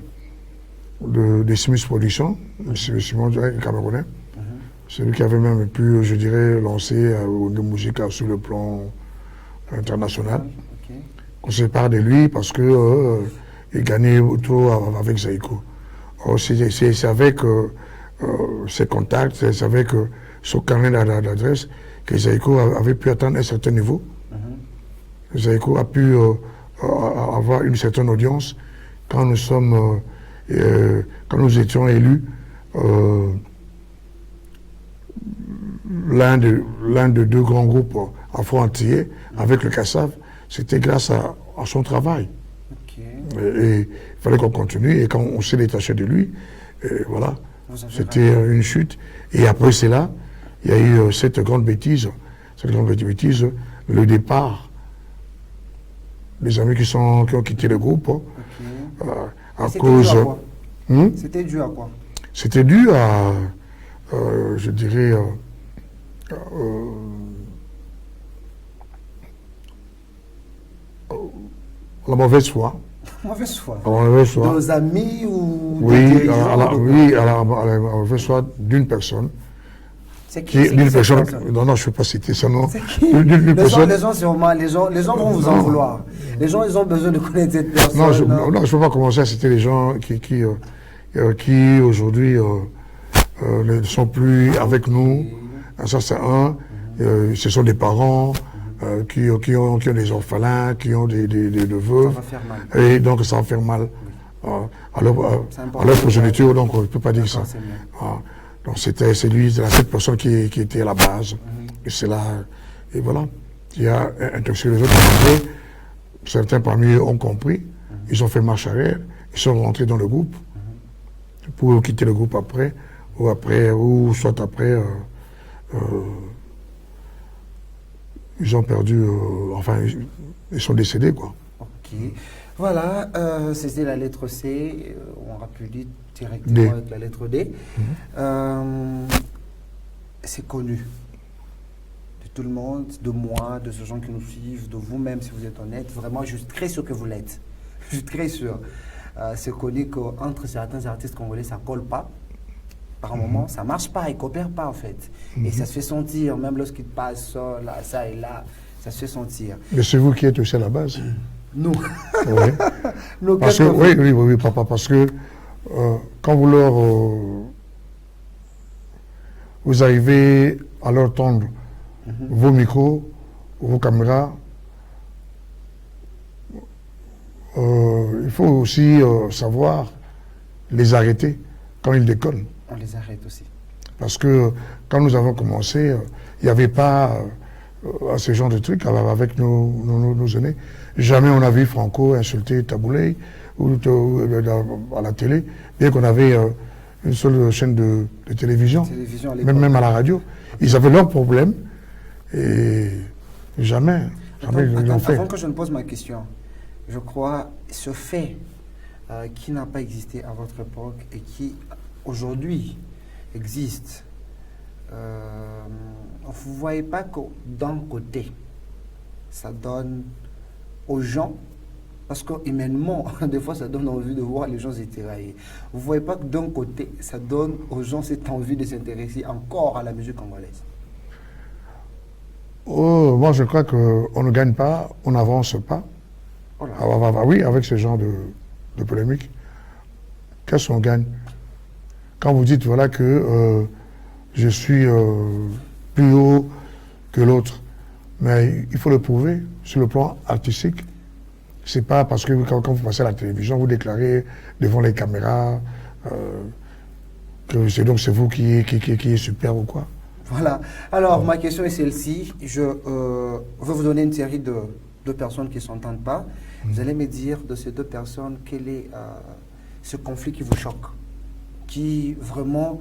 de Simus Production, Simon Camerounais, celui qui avait même pu, je dirais, lancer de musique sur le plan international. On se sépare de lui parce que il gagnait trop avec Zaiko. C'est avec ses contacts, c'est avec son carnet d'adresse que Zaiko avait pu atteindre un certain niveau. Zaiko a pu avoir une certaine audience quand nous étions élus l'un de deux grands groupes afro-antillais avec le Kassav, c'était grâce à son travail. Et il fallait qu'on continue, et quand on s'est détaché de lui, voilà, c'était une chute. Et après cela, il y a eu cette grande bêtise, le départ des amis qui ont quitté le groupe à cause... C'était dû à quoi? C'était dû à, je dirais, la mauvaise foi. Mauvaise foi. La mauvaise foi. Nos amis ou oui, à la mauvaise foi d'une personne. C'est qui? D'une personne. Non, je ne vais pas citer son nom. Les gens vont vous en vouloir. Les gens, ils ont besoin de connaître cette personne. Non, je ne peux pas commencer à citer les gens qui aujourd'hui ne sont plus avec nous. Ça, c'est un. Ce sont des parents qui ont des orphelins, qui ont des veuves. Ça va faire mal. Et donc, ça va faire mal à leur progéniture. Donc, on ne peut pas dire ça. Donc, c'est cette personne qui était à la base. Et c'est là. Et voilà. Il y a un texte sur les autres. Certains parmi eux ont compris. Ils ont fait marche arrière. Ils sont rentrés dans le groupe. Pour quitter le groupe après, soit après, ils ont perdu, enfin, ils sont décédés, quoi. Ok. Voilà, c'était la lettre C, on aurait pu lire directement avec la lettre D. C'est connu de tout le monde, de moi, de ceux gens qui nous suivent, de vous-même, si vous êtes honnête. Vraiment, je suis très sûr que vous l'êtes. Je suis très sûr. C'est connu qu'entre certains artistes congolais, ça ne colle pas. Par moment, ça ne marche pas, ils ne coopèrent pas en fait. Et ça se fait sentir, même lorsqu'ils passent là, ça et là, ça se fait sentir. Mais c'est vous qui êtes aussi à la base. Nous. Oui. Nous, parce que, oui, papa, parce que quand vous arrivez à leur tendre vos micros, vos caméras, il faut aussi savoir les arrêter quand ils déconnent. On les arrête aussi. Parce que quand nous avons commencé, il n'y avait pas ce genre de trucs avec nos aînés. Jamais on a vu Franco insulter Taboulé ou à la télé, bien qu'on avait une seule chaîne de télévision, même à la radio. Ils avaient leurs problèmes et jamais ils l'ont fait. Avant que je ne pose ma question, je crois ce fait qui n'a pas existé à votre époque et qui aujourd'hui existe, vous ne voyez pas que d'un côté, ça donne aux gens, parce que humainement, des fois, ça donne envie de voir les gens s'étirailler. Vous ne voyez pas que d'un côté, ça donne aux gens cette envie de s'intéresser encore à la musique congolaise? Oh, moi, je crois qu'on ne gagne pas, on n'avance pas. Oh oui, avec ce genre de polémique. Qu'est-ce qu'on gagne? Quand vous dites, voilà, que je suis plus haut que l'autre, mais il faut le prouver sur le plan artistique. C'est pas parce que quand vous passez à la télévision, vous déclarez devant les caméras que c'est vous qui est super ou quoi. Voilà. Alors, ma question est celle-ci. Je veux vous donner une série de personnes qui ne s'entendent pas. Vous allez me dire de ces deux personnes quel est ce conflit qui vous choque, qui vraiment,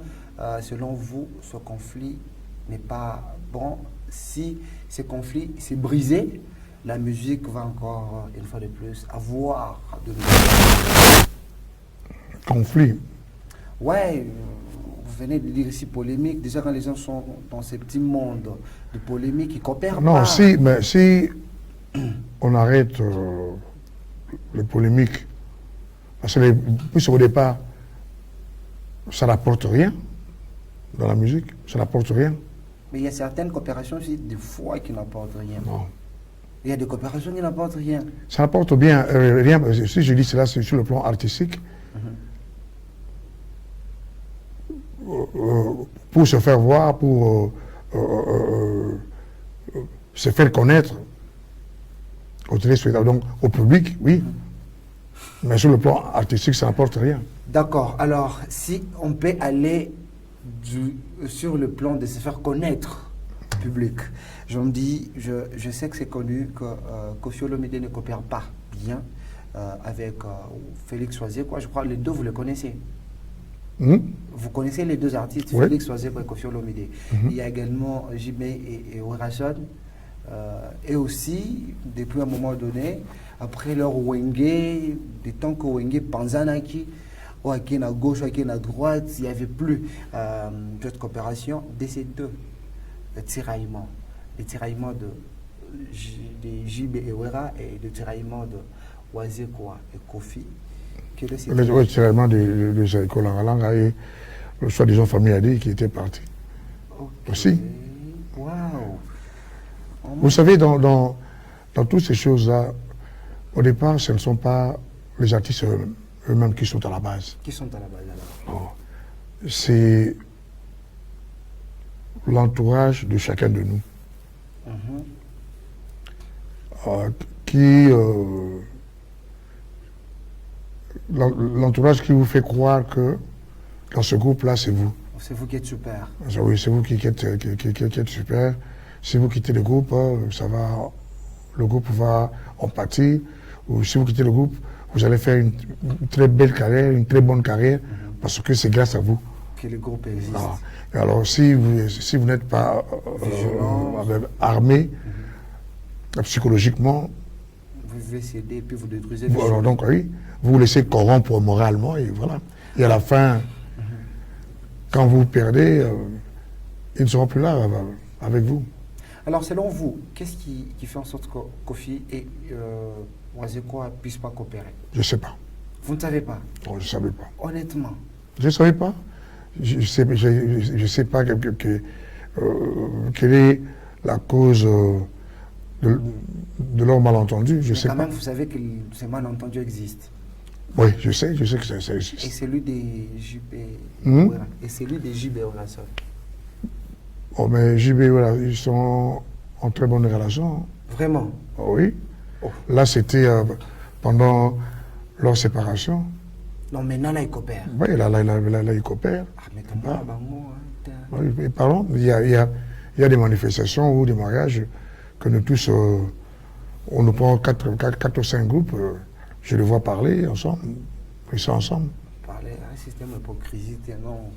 selon vous, ce conflit n'est pas bon. Si ce conflit s'est brisé, la musique va encore, une fois de plus, avoir de nouveaux conflits. Ouais, vous venez de dire ici polémique. Déjà, quand les gens sont dans ce petit monde de polémique, ils coopèrent pas. Non, si on arrête les polémiques, parce que plus au départ, ça n'apporte rien dans la musique, ça n'apporte rien. Mais il y a certaines coopérations aussi, des fois, qui n'apportent rien. Non. Il y a des coopérations qui n'apportent rien. Ça n'apporte bien rien. Si je dis cela, c'est sur le plan artistique. Pour se faire voir, pour se faire connaître au téléspectateur, donc au public, oui. Mais sur le plan artistique, ça n'apporte rien. D'accord. Alors, si on peut aller sur le plan de se faire connaître public. Je me dis, je sais que c'est connu que Koffi Olomide ne coopère pas bien avec Félix Oisier, quoi. Je crois que les deux, vous les connaissez. Vous connaissez les deux artistes, Oui. Félix Oisier et Koffi Olomide. Il y a également JB et Werason. Et aussi, depuis un moment donné, après leur Wenge, des temps que Wenge Panzanaki, ou à qui à gauche, à qui à droite, il n'y avait plus cette coopération de ces deux tiraillements. Les tiraillements de JB et Wera et le tiraillement de Oisier et Koffi. Le tiraillement de Zaiko Langalanga et le soi-disant famille Adi qui était parti. Aussi. Waouh! Vous savez, dans toutes ces choses-là, au départ, ce ne sont pas les artistes eux-mêmes qui sont à la base. Qui sont à la base alors? C'est l'entourage de chacun de nous l'entourage qui vous fait croire que dans ce groupe-là, c'est vous. C'est vous qui êtes super. Oui, c'est vous qui êtes super. Si vous quittez le groupe, le groupe va en pâtir. Ou si vous quittez le groupe, vous allez faire une très belle carrière, une très bonne carrière, parce que c'est grâce à vous que le groupe existe. Alors, si vous n'êtes pas armé psychologiquement, vous devez céder et puis vous détruisez. Alors, donc, oui, vous vous laissez corrompre moralement et voilà. Et à la fin, quand vous perdez, ils ne seront plus là avec vous. Alors, selon vous, qu'est-ce qui fait en sorte que Koffi et Oisier-Quoi ne puissent pas coopérer? Je ne sais pas. Vous ne savez pas? Non, je ne savais pas. Honnêtement? Je ne savais pas. Je ne sais pas quelle est la cause de leur malentendu. Je sais quand pas. même, vous savez que ces malentendus existent. Oui, je sais que ça existe. Et celui des JB et celui des JB Werason. Oh, mais JB, voilà, ils sont en très bonne relation. Vraiment? Oui. Oh. Là, c'était pendant leur séparation. Non, maintenant, là, ils coopèrent. Oui, là, ils coopèrent. Ah, mais comment Oui, pardon, il y a des manifestations ou des mariages que nous tous, on nous prend 4 ou 5 groupes, je les vois parler ensemble, ils sont ensemble. Parler, un système d'hypocrisie, non.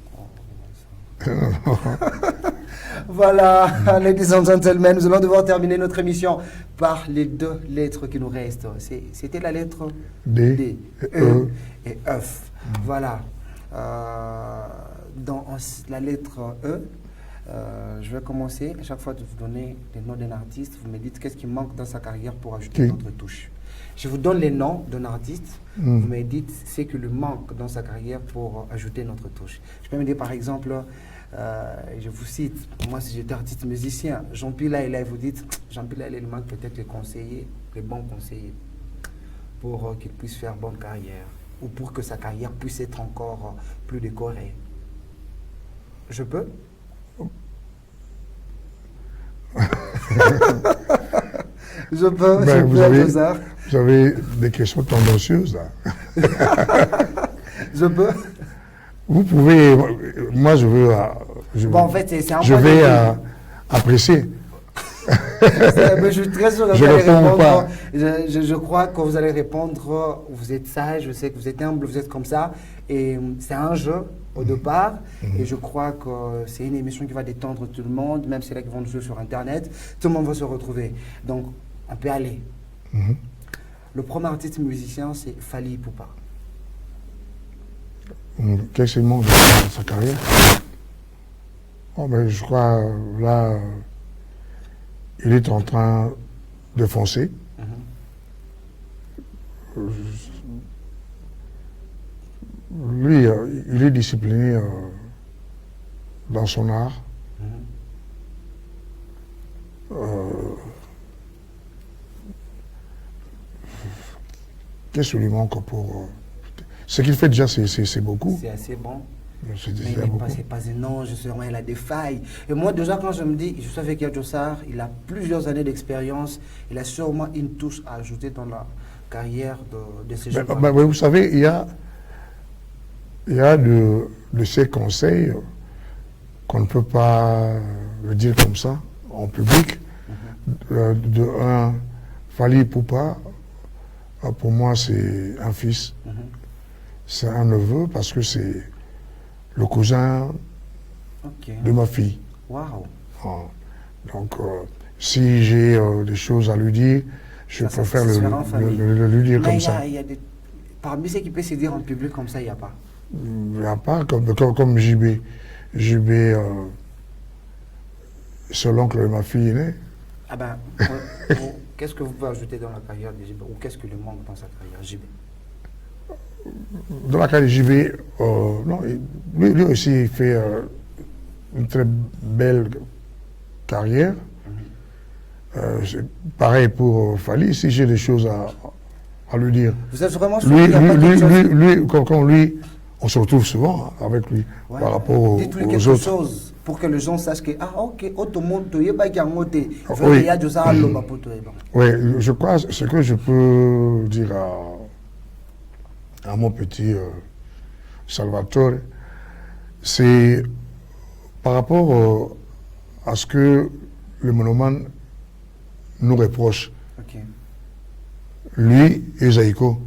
Voilà, ladies and gentlemen, nous allons devoir terminer notre émission par les 2 lettres qui nous restent. C'était la lettre D, E et F. Voilà. Dans la lettre E, je vais commencer. À chaque fois de vous donner les noms d'un artiste, vous me dites qu'est-ce qui manque dans sa carrière pour ajouter notre touche. Je vous donne les noms d'un artiste, vous me dites ce qui lui manque dans sa carrière pour ajouter notre touche. Je peux me dire par exemple, je vous cite, moi si j'étais artiste musicien, Jean-Pierre Laïla, vous dites, Jean-Pierre Laïla, il manque peut-être les conseillers, les bons conseillers, pour qu'il puisse faire bonne carrière, ou pour que sa carrière puisse être encore plus décorée. Je peux? Je peux, Ben, vous avez des questions tendancieuses là. Je peux. Vous pouvez, moi je veux, Bon, en fait, c'est un je vais apprécier. Je suis très sûr que vous allez réponds répondre. pas. Je crois que vous allez répondre. Vous êtes sage, je sais que vous êtes humble, vous êtes comme ça. Et c'est un jeu au départ. Et je crois que c'est une émission qui va détendre tout le monde, même ceux-là qui vont nous suivre sur Internet. Tout le monde va se retrouver. Donc, on peut aller. Le premier artiste musicien, c'est Fally Ipupa. Qu'est-ce qu'il manque dans sa carrière? Oh, ben, je crois, là, il est en train de foncer. Lui, il est discipliné dans son art. Qu'est-ce qui lui manque pour... ce qu'il fait déjà, c'est beaucoup. C'est assez bon. Mais c'est pas énorme, justement, il a des failles. Et moi, déjà, quand je me dis, je suis avec Yadjo Sarr, il a plusieurs années d'expérience, il a sûrement une touche à ajouter dans la carrière de ces gens. Vous savez, il y a de ces conseils qu'on ne peut pas le dire comme ça. en public. De un, Fally Ipupa, pour moi, c'est un fils. C'est un neveu parce que c'est le cousin de ma fille. Waouh. Donc, si j'ai des choses à lui dire, je préfère le lui dire comme ça. Parmi ceux qui peuvent se dire en public comme ça, il n'y a pas. Il n'y a pas comme JB. JB, c'est l'oncle de ma fille aînée. Ah ben, qu'est-ce que vous pouvez ajouter dans la carrière de JB ou qu'est-ce que le manque dans sa carrière, JB? Dans la carrière de JB, non, lui aussi il fait une très belle carrière. Pareil pour Fally, si j'ai des choses à lui dire. Vous êtes vraiment sûr qu'il n'y a pas quelque chose... lui, comme lui, on se retrouve souvent avec lui par rapport aux autres. Dites-lui quelque chose pour que les gens sachent que, ah ok, oui, je crois ce que je peux dire à mon petit Salvatore, c'est par rapport à ce que le monomane nous reproche. Lui et Zaïko,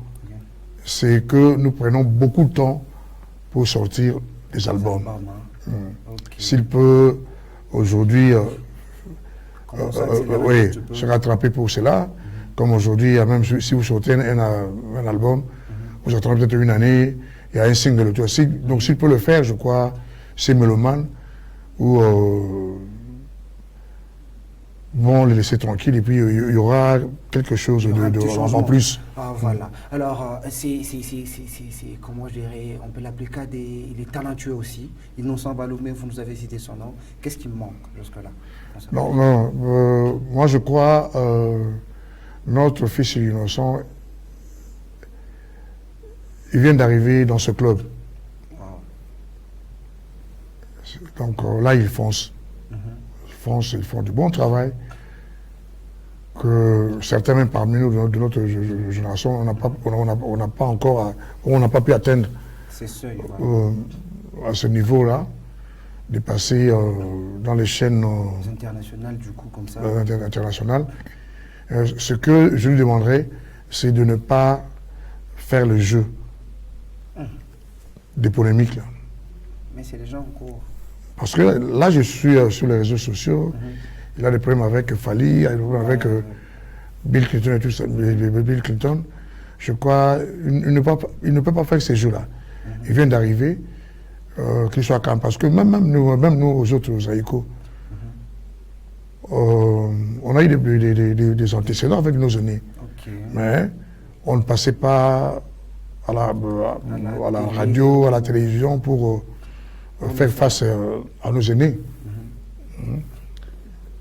c'est que nous prenons beaucoup de temps pour sortir des albums. S'il peut aujourd'hui se rattraper pour cela, comme aujourd'hui, même si vous sortez un album, vous attendez peut-être une année, il y a un single. Donc s'il peut le faire, je crois, c'est Méloman, où vont les laisser tranquilles et puis il y aura quelque chose en plus. Ah, voilà. Alors, comment je dirais, on peut l'appliquer à il est talentueux aussi. Innocent Baloumé, vous nous avez cité son nom. Qu'est-ce qui me manque jusque-là? Non, moi je crois, notre fils Innocent, il vient d'arriver dans ce club. Donc là, il fonce. Ils font du bon travail que certains même parmi nous de notre génération on n'a pas encore on n'a pas pu atteindre à ce niveau-là, de passer dans les chaînes internationales du coup comme ça. Internationales. Ce que je lui demanderais, c'est de ne pas faire le jeu des polémiques là. Mais c'est les gens en cours. Parce que là, je suis sur les réseaux sociaux, il a des problèmes avec Fally, il a des problèmes avec Bill Clinton et tout ça. Bill Clinton, je crois, il ne peut pas faire ces jeux-là. Il vient d'arriver, qu'il soit calme. Parce que même nous aux autres, aux Zaïko, on a eu des antécédents avec nos aînés. Mais on ne passait pas à la radio, à la télévision pour... faire face à nos aînés.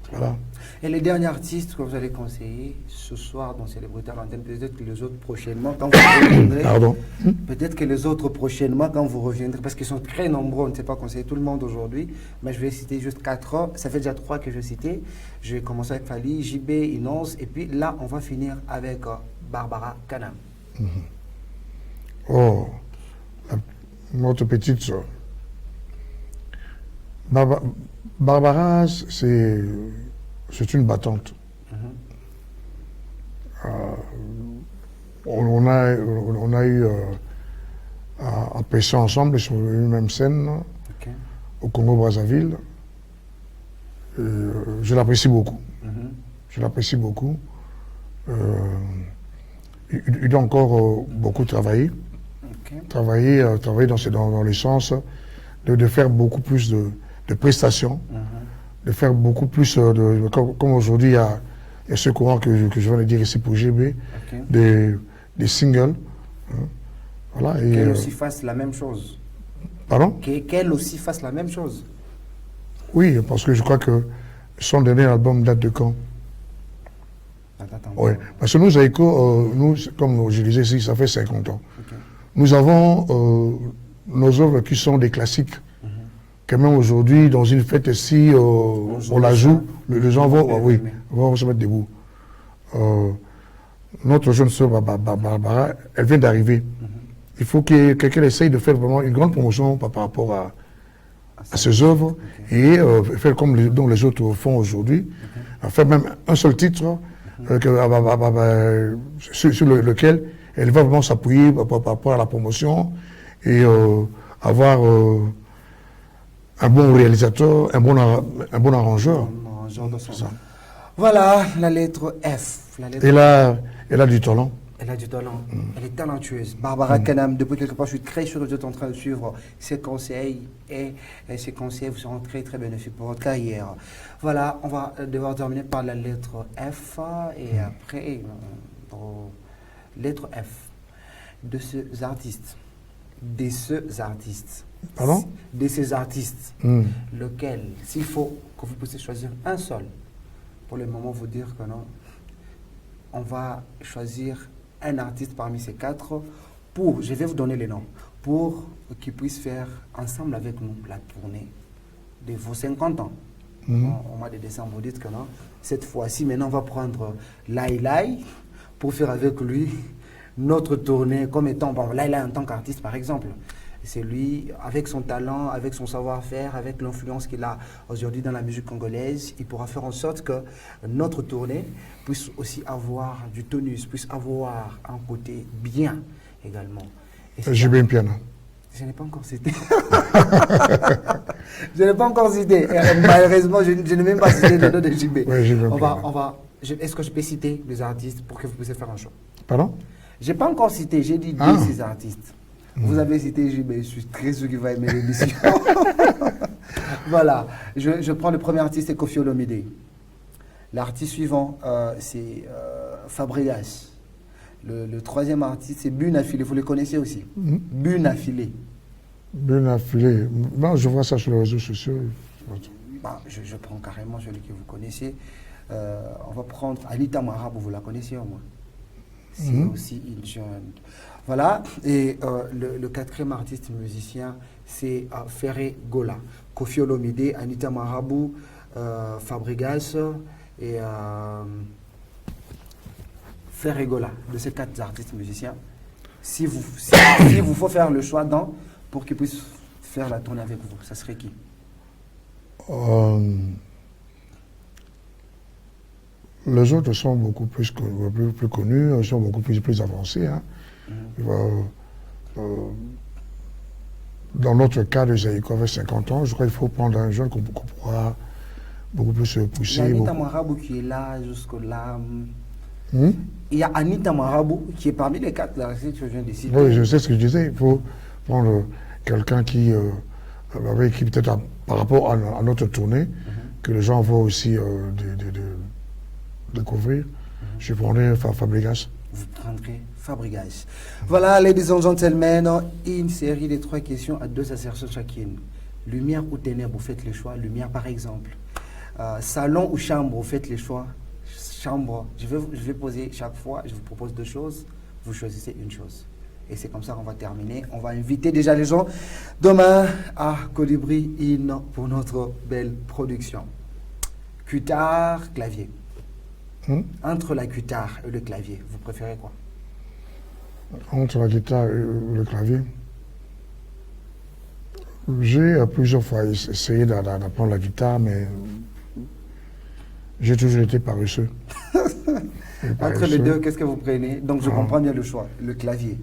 Voilà. Et les derniers artistes que vous allez conseiller ce soir dans Célébrité à l'antenne, peut-être que les autres prochainement, quand vous reviendrez, peut-être que les autres prochainement, quand vous reviendrez, parce qu'ils sont très nombreux, on ne sait pas conseiller tout le monde aujourd'hui, mais je vais citer juste 4, ça fait déjà 3 que je citais. Je vais commencer avec Fally, JB, Inonce, et puis là, on va finir avec Barbara Kanam. Oh, notre petite soeur. Barbara, c'est une battante. On a eu à passer ensemble sur une même scène au Congo-Brazzaville. Je l'apprécie beaucoup. Je l'apprécie beaucoup. Il doit encore beaucoup travailler. Travailler dans le sens de faire beaucoup plus de prestations, de faire beaucoup plus comme aujourd'hui il y a ce courant que je viens de dire ici pour GB, des singles. Voilà, qu'elle aussi fasse la même chose. Pardon? Qu'elle aussi fasse la même chose. Oui, parce que je crois que son dernier album date de quand? Oui, parce que nous, Zaïko, nous, comme je disais ici, ça fait 50 ans. Nous avons nos œuvres qui sont des classiques. Que même aujourd'hui, dans une fête, si on la joue, les gens vont se mettre debout. Notre jeune sœur Barbara, elle vient d'arriver. Il faut que quelqu'un essaye de faire vraiment une grande promotion par rapport à ses œuvres et faire comme dont les autres font aujourd'hui, faire même un seul titre sur lequel elle va vraiment s'appuyer par rapport à la promotion et avoir un bon réalisateur, un bon arrangeur. Voilà la lettre F. Elle a du talent. Elle a du talent. Elle est talentueuse. Barbara Kanam, depuis quelque part, je suis très sûr que vous êtes en train de suivre ses conseils et ces conseils vous seront très très bénéfiques pour votre carrière. Voilà, on va devoir terminer par la lettre F et après, lettre F de ces artistes. Pardon? De ces artistes. Lequel, s'il faut que vous puissiez choisir un seul, pour le moment, vous dire que non, on va choisir un artiste parmi ces quatre pour, je vais vous donner les noms, pour qu'ils puissent faire ensemble avec nous la tournée de vos 50 ans. Au mois de décembre, vous dites que non, cette fois-ci, maintenant, on va prendre Lai Lai pour faire avec lui notre tournée comme étant, bon, Lai Lai en tant qu'artiste, par exemple. C'est lui, avec son talent, avec son savoir-faire, avec l'influence qu'il a aujourd'hui dans la musique congolaise, il pourra faire en sorte que notre tournée puisse aussi avoir du tonus, puisse avoir un côté bien également. J'ai bien piano. Je n'ai pas encore cité. Je n'ai pas encore cité. Malheureusement, je n'ai même pas cité le nom de JB. Oui, est-ce que je peux citer les artistes pour que vous puissiez faire un show? Pardon? Je n'ai pas encore cité, j'ai dit ces artistes. Vous avez cité JB, je suis très sûr qu'il va aimer l'émission. Voilà, je prends le premier artiste, c'est Koffi Olomide. L'artiste suivant, c'est Fabregas. Le troisième artiste, c'est Bunafilé, vous le connaissez aussi. Bunafilé. Bunafilé, bon, je vois ça sur les réseaux sociaux. Je prends carrément celui que vous connaissez. On va prendre Anita Marabou, vous la connaissez au moins. C'est aussi une jeune. Voilà, et le quatrième artiste musicien, c'est Ferré Gola. Koffi Olomide, Anita Marabou, Fabregas et Ferré Gola. De ces quatre artistes musiciens, si vous faut faire le choix pour qu'ils puissent faire la tournée avec vous, ça serait qui? Les autres sont beaucoup plus connus, ils sont beaucoup plus avancés. Hein. Dans notre cas de Zaïko avec 50 ans, je crois qu'il faut prendre un jeune qu'on pourra beaucoup plus se pousser. Il y a Anita Marabou qui est là jusque-là. Il y a Anita Marabou qui est parmi les quatre là, que je viens de citer. Oui, je sais ce que je disais. Il faut prendre quelqu'un qui peut-être par rapport à notre tournée, que les gens vont aussi découvrir. Je prendrai Fabregas. Vous prendrez Fabregas. Voilà, ladies and gentlemen, une série de 3 questions à 2 assertions chacune. Lumière ou ténèbres, vous faites le choix. Lumière, par exemple. Salon ou chambre, vous faites le choix. Chambre, je vais poser chaque fois, je vous propose 2 choses. Vous choisissez une chose. Et c'est comme ça qu'on va terminer. On va inviter déjà les gens demain à Colibri In pour notre belle production. Guitare, clavier. Entre la guitare et le clavier, vous préférez quoi? Entre la guitare et le clavier, j'ai plusieurs fois essayé d'apprendre la guitare, mais j'ai toujours été paresseux. Entre les deux, qu'est-ce que vous prenez? Donc je comprends bien le choix, le clavier.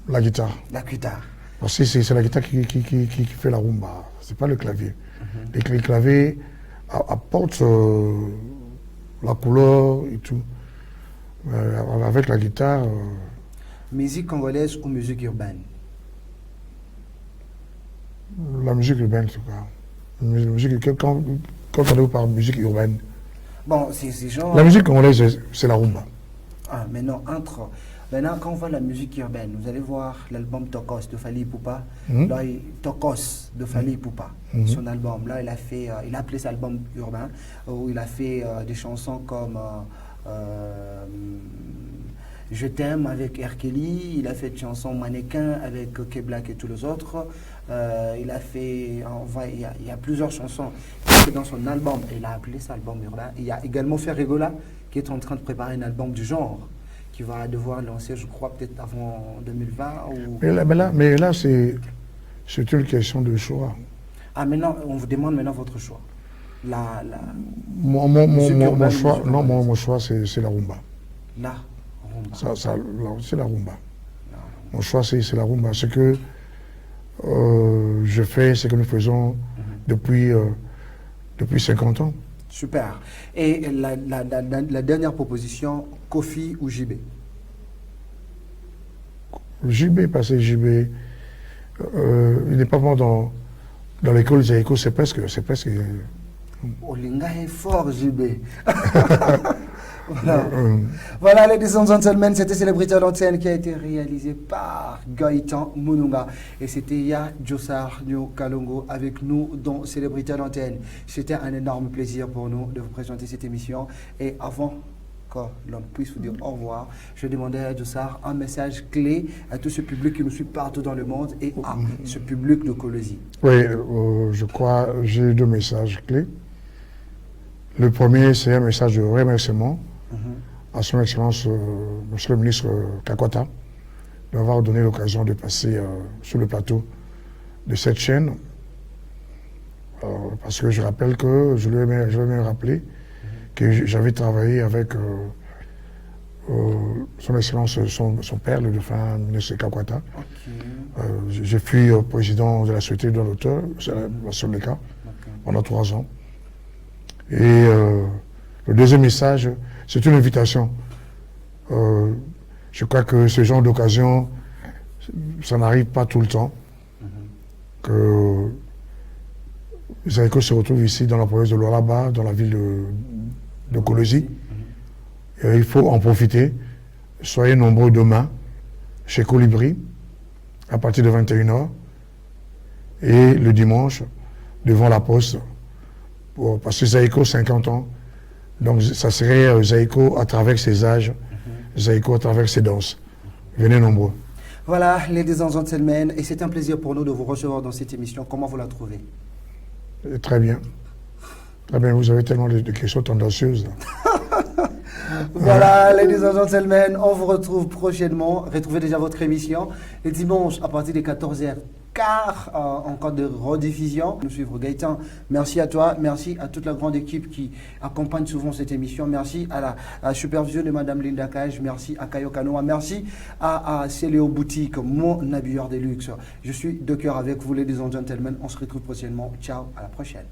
La guitare. La guitare. Parce que c'est la guitare qui fait la rumba, c'est pas le clavier. Les claviers apportent la couleur et tout. Avec la guitare... Musique congolaise ou musique urbaine? La musique urbaine, en tout cas. Quand on parle de musique urbaine, bon, c'est genre... La musique congolaise, c'est la rumba. Mais non, maintenant, quand on voit la musique urbaine, vous allez voir l'album Tokos de Fally Ipupa. Là, Tokos de Fally Ipupa, son album. Là, il a appelé cet album urbain, où il a fait des chansons comme Je t'aime avec R. Kelly, il a fait des chansons Mannequin avec K-Black et tous les autres. Il a fait, il y a plusieurs chansons dans son album, et il a appelé ça album urbain. Il y a également Ferré Gola qui est en train de préparer un album du genre, qui va devoir lancer, je crois, peut-être avant 2020. Ou... Mais là c'est une question de choix. Ah, maintenant, on vous demande maintenant votre choix. Mon choix, c'est la rumba. La rumba. C'est la rumba. Mon choix, c'est la rumba. Ce que je fais, ce que nous faisons depuis 50 ans. Super. Et la dernière proposition, Kofi ou JB? JB, parce que JB, il n'est pas vraiment dans l'école Zaïko, c'est presque... Olinga est fort, JB. Voilà. Voilà, ladies and gentlemen, c'était Célébrité à l'antenne qui a été réalisé par Gaëtan Mununga. Et c'était Ya Djossar Nyo Kalongo avec nous dans Célébrité à l'antenne. C'était un énorme plaisir pour nous de vous présenter cette émission. Et avant que l'on puisse vous dire au revoir, je demandais à Djossar un message clé à tout ce public qui nous suit partout dans le monde et à ce public de Colosie. Oui, je crois j'ai 2 messages clés. Le premier, c'est un message de remerciement à son Excellence, Monsieur le ministre Kakwata, d'avoir donné l'occasion de passer sur le plateau de cette chaîne. Parce que je rappelle que, je lui ai même rappelé que j'avais travaillé avec son Excellence, son père, le défunt ministre Kakwata. Je fus président de la Société de l'auteur, la SONECA, pendant 3 ans. Et le deuxième message, c'est une invitation. Je crois que ce genre d'occasion, ça n'arrive pas tout le temps. Que Zaïko se retrouve ici dans la province de Lualaba, dans la ville de Colosie. Il faut en profiter. Soyez nombreux demain chez Colibri à partir de 21h et le dimanche devant la Poste. Parce que Zaïko, 50 ans, donc ça serait Zaïko à travers ses âges, Zaïko à travers ses danses. Venez nombreux. Voilà, ladies and gentlemen, et c'est un plaisir pour nous de vous recevoir dans cette émission. Comment vous la trouvez? Très bien. Très bien, vous avez tellement de questions tendancieuses. Voilà, ladies and gentlemen, on vous retrouve prochainement. Retrouvez déjà votre émission le dimanche à partir de 14h. En cas de rediffusion, nous suivre Gaëtan. Merci à toi, merci à toute la grande équipe qui accompagne souvent cette émission. Merci à la supervision de Madame Linda Cage, merci à Kayo Kanoa, merci à Céléo Boutique, mon habilleur de luxe. Je suis de cœur avec vous, ladies and gentlemen. On se retrouve prochainement. Ciao, à la prochaine.